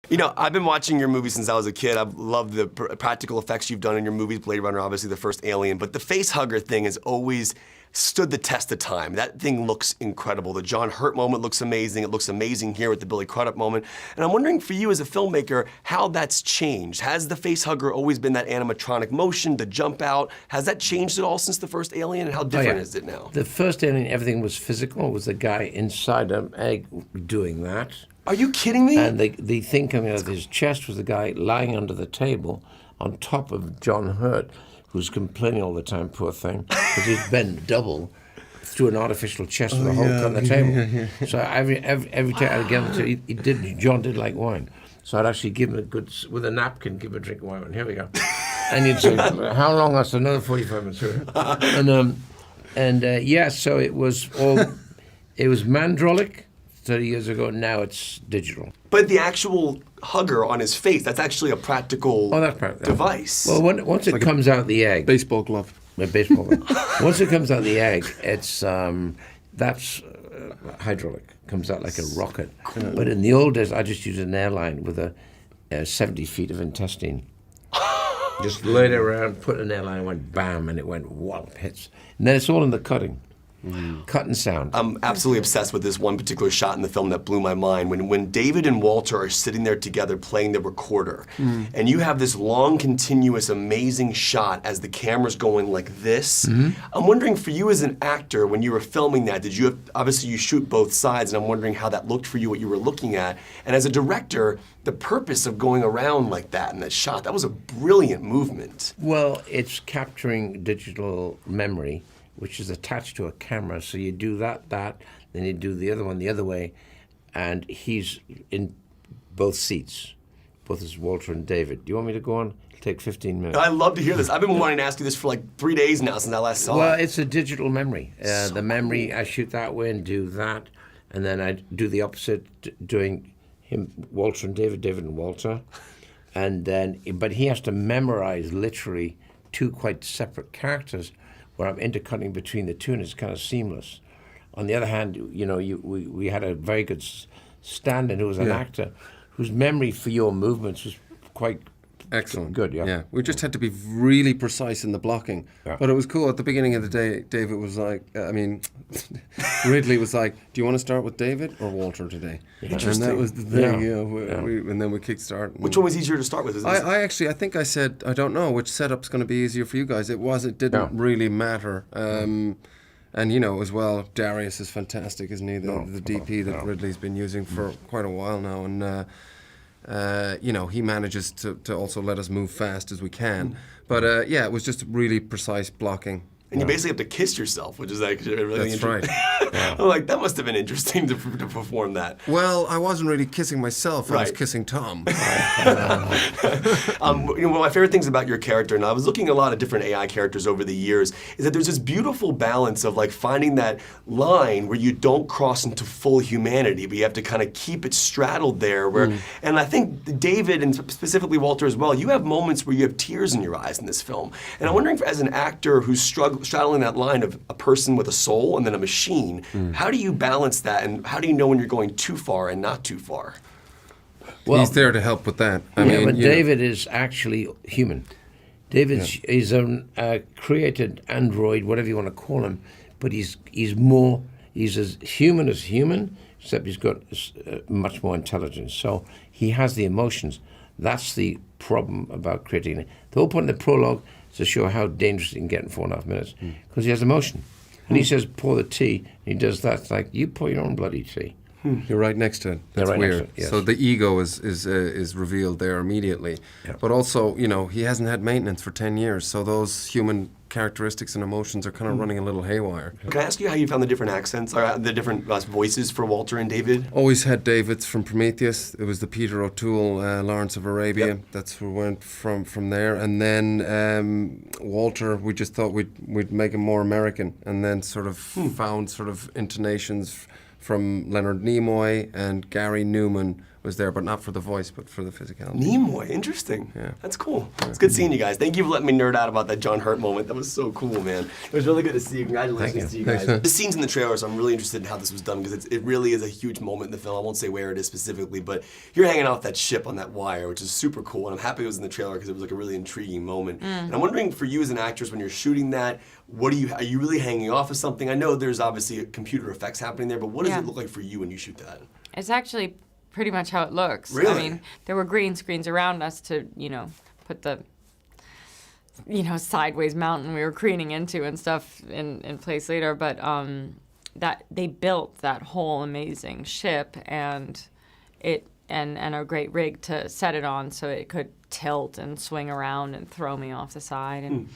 You know, I've been watching your movies since I was a kid. I've loved the practical effects you've done in your movies, Blade Runner, obviously the first Alien, but the face hugger thing has always stood the test of time. That thing looks incredible. The John Hurt moment looks amazing. It looks amazing here with the Billy Cruddup moment. And I'm wondering for you as a filmmaker, how that's changed. Has the face hugger always been that animatronic motion, the jump out? Has that changed at all since the first Alien, and how different is it now? The first Alien, everything was physical. It was the guy inside an egg doing that. Are you kidding me? And the thing coming out of his chest was the guy lying under the table on top of John Hurt, who's complaining all the time, poor thing, because he's bent double through an artificial chest with a hole cut in the table. So every time I'd get him John did like wine. So I'd actually give him with a napkin, give him a drink of wine. And here we go. And he'd say, how long? I said, another 45 minutes. So it was mandrolic 30 years ago. Now it's digital. But the actual hugger on his face, that's actually a practical device. Well, once it comes out the egg. Baseball glove. A baseball glove. Once it comes out the egg, it's that's hydraulic. Comes out like a rocket. Cool. But in the old days, I just used an airline with a 70 feet of intestine. Just laid it around, put an airline, went bam, and it went wallop, hits. And then it's all in the cutting. Cut and sound. I'm absolutely obsessed with this one particular shot in the film that blew my mind. When David and Walter are sitting there together playing the recorder, and you have this long, continuous, amazing shot as the camera's going like this. I'm wondering for you as an actor, when you were filming that, obviously you shoot both sides, and I'm wondering how that looked for you, what you were looking at. And as a director, the purpose of going around like that in that shot, that was a brilliant movement. Well, it's capturing digital memory, which is attached to a camera. So you do that, then you do the other one the other way, and he's in both seats, both as Walter and David. Do you want me to go on? It'll take 15 minutes. I'd love to hear this. I've been wanting to ask you this for like 3 days now since I last saw it. Well, it's a digital memory. The memory, I shoot that way and do that, and then I do the opposite, doing him, Walter and David, David and Walter. And then, but he has to memorize literally two quite separate characters, where I'm intercutting between the two, and it's kind of seamless. On the other hand, you know, we had a very good stand-in who was an actor, whose memory for your movements was quite excellent. Good, yeah. Yeah, we just had to be really precise in the blocking. Yeah. But it was cool. At the beginning of the day, David was like, Ridley was like, do you want to start with David or Walter today? Yeah. Interesting. And that was the thing, and then we kickstart. Which one was easier to start with? I think I said, I don't know which setup's going to be easier for you guys. It didn't really matter. And, you know, as well, Darius is fantastic, isn't he? The DP that Ridley's been using for quite a while now. And, you know, he manages to also let us move fast as we can. But, it was just really precise blocking. And you basically have to kiss yourself, which is like really interesting. That's right. I'm like, that must have been interesting to perform that. Well, I wasn't really kissing myself. I was kissing Tom. One of my favorite things about your character, and I was looking at a lot of different AI characters over the years, is that there's this beautiful balance of like finding that line where you don't cross into full humanity, but you have to kind of keep it straddled there. And I think David, and specifically Walter as well, you have moments where you have tears in your eyes in this film. And I'm wondering, as an actor who's straddling that line of a person with a soul and then a machine, how do you balance that, and how do you know when you're going too far and not too far? Well, he's there to help with that. I mean, David is actually human. David's is a created android, whatever you want to call him, but he's as human, except he's got much more intelligence. So he has the emotions. That's the problem about creating it. The whole point of the prologue is to show how dangerous it can get in 4.5 minutes, because he has emotion. And he says, pour the tea, and he does that. It's like, you pour your own bloody tea. You're right next to it. That's weird. Yes. So the ego is revealed there immediately. Yeah. But also, you know, he hasn't had maintenance for 10 years, so those human characteristics and emotions are kind of running a little haywire. Can I ask you how you found the different accents, or the different voices for Walter and David? Always had David's from Prometheus. It was the Peter O'Toole, Lawrence of Arabia. Yep. That's where we went from there. And then Walter, we just thought we'd make him more American, and then sort of found sort of intonations from Leonard Nimoy and Gary Newman was there, but not for the voice, but for the physicality. Nimoy, interesting. Yeah. That's cool. It's good seeing you guys. Thank you for letting me nerd out about that John Hurt moment. That was so cool, man. It was really good to see you. Congratulations to you guys. The scene's in the trailer, so I'm really interested in how this was done because it really is a huge moment in the film. I won't say where it is specifically, but you're hanging off that ship on that wire, which is super cool. And I'm happy it was in the trailer because it was like a really intriguing moment. And I'm wondering for you as an actress, when you're shooting that, are you really hanging off of something? I know there's obviously computer effects happening there, but what does it look like for you when you shoot that? It's actually pretty much how it looks. Really? I mean, there were green screens around us to, put the, sideways mountain we were careening into and stuff in place later. But that they built that whole amazing ship and a great rig to set it on so it could tilt and swing around and throw me off the side. And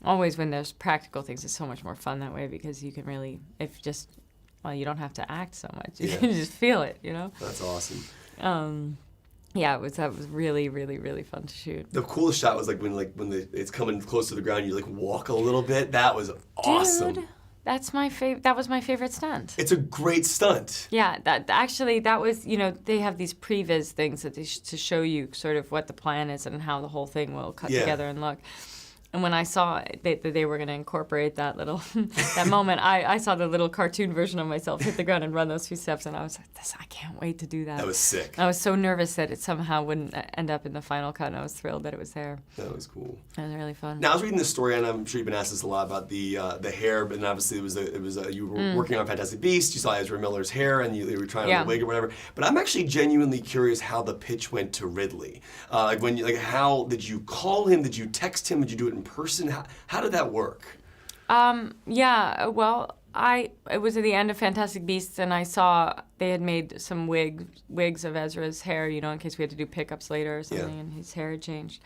always when there's practical things, it's so much more fun that way because you can really, you don't have to act so much. You can just feel it, That's awesome. That was really, really, really fun to shoot. The coolest shot was when it's coming close to the ground, you walk a little bit. That was awesome. Dude, that's my favorite. That was my favorite stunt. It's a great stunt. Yeah, that was, they have these previs things that to show you sort of what the plan is and how the whole thing will cut together and look. And when I saw that they were going to incorporate that little that moment, I saw the little cartoon version of myself hit the ground and run those few steps, and I was like, I can't wait to do that. That was sick. I was so nervous that it somehow wouldn't end up in the final cut, and I was thrilled that it was there. That was cool. It was really fun. Now I was reading this story, and I'm sure you've been asked this a lot about the hair, but obviously you were working on Fantastic Beasts. You saw Ezra Miller's hair, and you were trying on the wig or whatever. But I'm actually genuinely curious how the pitch went to Ridley. How did you call him? Did you text him? Did you do it in person? How did that work? Well, it was at the end of Fantastic Beasts, and I saw they had made some wigs of Ezra's hair, in case we had to do pickups later or something, and his hair had changed.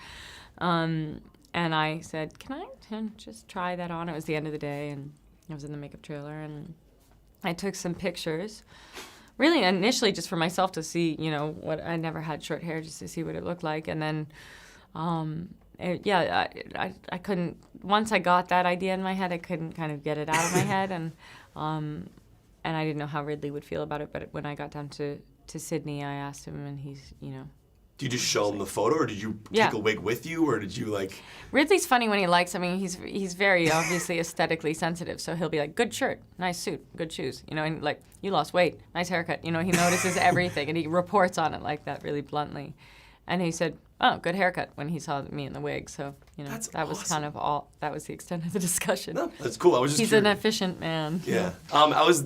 And I said, can I just try that on? It was the end of the day, and I was in the makeup trailer, and I took some pictures. Really, initially, just for myself to see, what I never had short hair, just to see what it looked like, and then. I couldn't. Once I got that idea in my head, I couldn't kind of get it out of my head, and I didn't know how Ridley would feel about it. But when I got down to Sydney, I asked him, and he's, Did you just show him the photo, or did you take a wig with you, or did you Ridley's funny when he likes. I mean, he's very obviously aesthetically sensitive, so he'll be like, "Good shirt, nice suit, good shoes," and you lost weight, nice haircut. He notices everything, and he reports on it like that, really bluntly. And he said, "Oh, good haircut," when he saw me in the wig. So, That's that was kind of all. That was the extent of the discussion. No, that's cool. I was just He's curious. an efficient man. Yeah.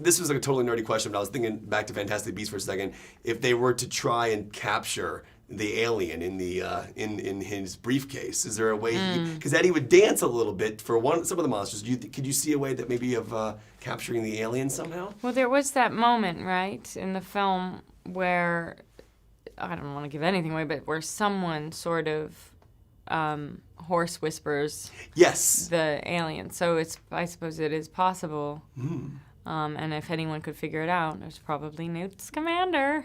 This was a totally nerdy question, but I was thinking back to Fantastic Beasts for a second. If they were to try and capture the alien in the in his briefcase, is there a way? Because Eddie would dance a little bit for some of the monsters. Could you see a way that maybe of capturing the alien somehow? Well, there was that moment, right, in the film where. I don't want to give anything away, but where someone sort of hoarse whispers the alien. So I suppose it is possible. And if anyone could figure it out, there's probably Newt Scamander.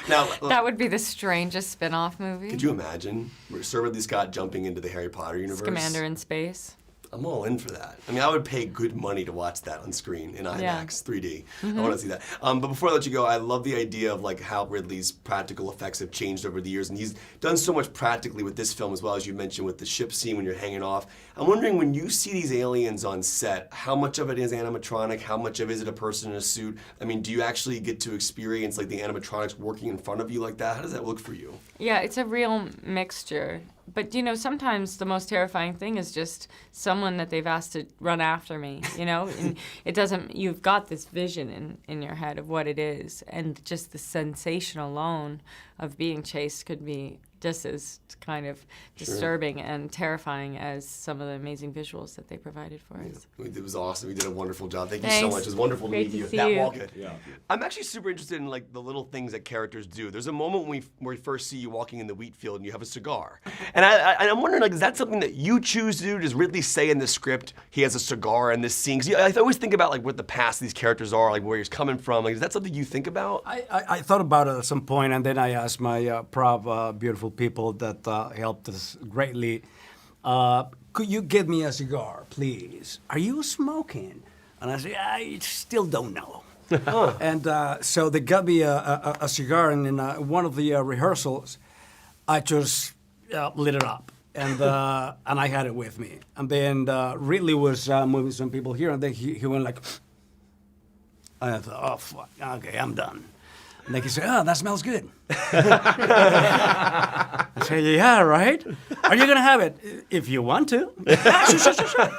Now, that would be the strangest spin-off movie. Could you imagine Sir Ridley Scott jumping into the Harry Potter universe? Scamander in space. I'm all in for that. I mean, I would pay good money to watch that on screen in IMAX 3D. I want to see that. But before I let you go, I love the idea of how Ridley's practical effects have changed over the years, and he's done so much practically with this film as well, as you mentioned with the ship scene when you're hanging off. I'm wondering, when you see these aliens on set, how much of it is animatronic? How much of it is it a person in a suit? I mean, do you actually get to experience the animatronics working in front of you like that? How does that look for you? Yeah, it's a real mixture. But, sometimes the most terrifying thing is just someone that they've asked to run after me, And it doesn't, you've got this vision in your head of what it is. And just the sensation alone of being chased could be just as kind of disturbing and terrifying as some of the amazing visuals that they provided for us. It was awesome. You did a wonderful job. Thank you Thanks. so much. It was wonderful Great to meet you. to see you. Walk. Yeah. I'm actually super interested in the little things that characters do. There's a moment when we first see you walking in the wheat field and you have a cigar. And I'm wondering, is that something that you choose to do? Does Ridley say in the script he has a cigar in this scene? 'Cause I always think about what the past of these characters are, where he's coming from. Is that something you think about? I thought about it at some point, and then I asked my prop beautiful people that helped us greatly. Could you get me a cigar, please? Are you smoking? And I said, I still don't know. And so they got me a cigar, and in one of the rehearsals, I just lit it up. And I had it with me. And then Ridley was moving some people here, and then he went like, and I thought, oh, fuck, okay, I'm done. And then he said, oh, that smells good. I said, yeah, right? Are you going to have it? If you want to. Sure.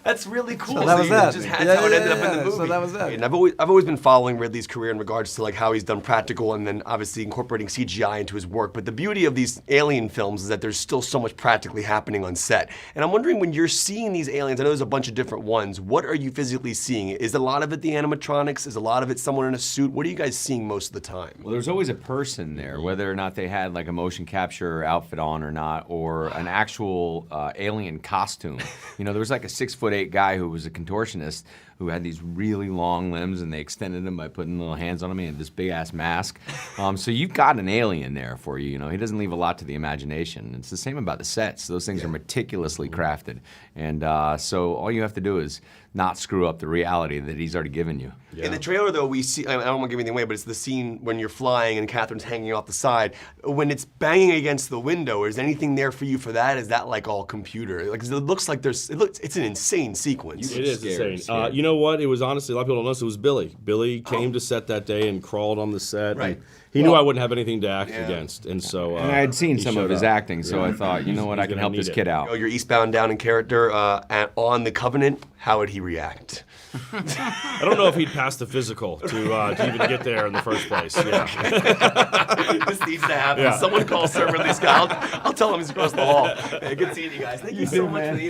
That's really cool. So that was that. Just that's how it ended up in the movie. So that was that. And I've always been following Ridley's career in regards to like how he's done practical and then obviously incorporating CGI into his work. But the beauty of these alien films is that there's still so much practically happening on set. And I'm wondering, when you're seeing these aliens, I know there's a bunch of different ones. What are you physically seeing? Is a lot of it the animatronics? Is a lot of it someone in a suit? What are you guys seeing most of the time? Well, there's always a person there, whether or not they had like a motion capture outfit on or not, or an actual alien costume. You know, there was like a 6'8" guy who was a contortionist who had these really long limbs, and they extended them by putting little hands on him. He had this big ass mask. So you've got an alien there for you. You know, he doesn't leave a lot to the imagination. It's the same about the sets. Those things are meticulously crafted, and so all you have to do is not screw up the reality that he's already given you. In the trailer, though, we see, I don't want to give anything away, but it's the scene when you're flying and Catherine's hanging off the side. When it's banging against the window, is anything there for you for that? Is that like all computer? Like, it looks like it's an insane sequence. It is Scared. insane. You know what? It was honestly, a lot of people don't know, so it was Billy. Billy came to set that day and crawled on the set. Right. And he knew I wouldn't have anything to act against. And so. And I had seen he some of showed his up. acting, so I thought, you know what, I can gonna help need this it. kid out. You're Eastbound Down in character on the Covenant. How would he react? I don't know if he'd pass the physical to even get there in the first place. Yeah. This needs to happen. Yeah. Someone call Sir Ridley Scott. I'll tell him he's across the hall. Hey, good seeing you guys. Thank you so much for the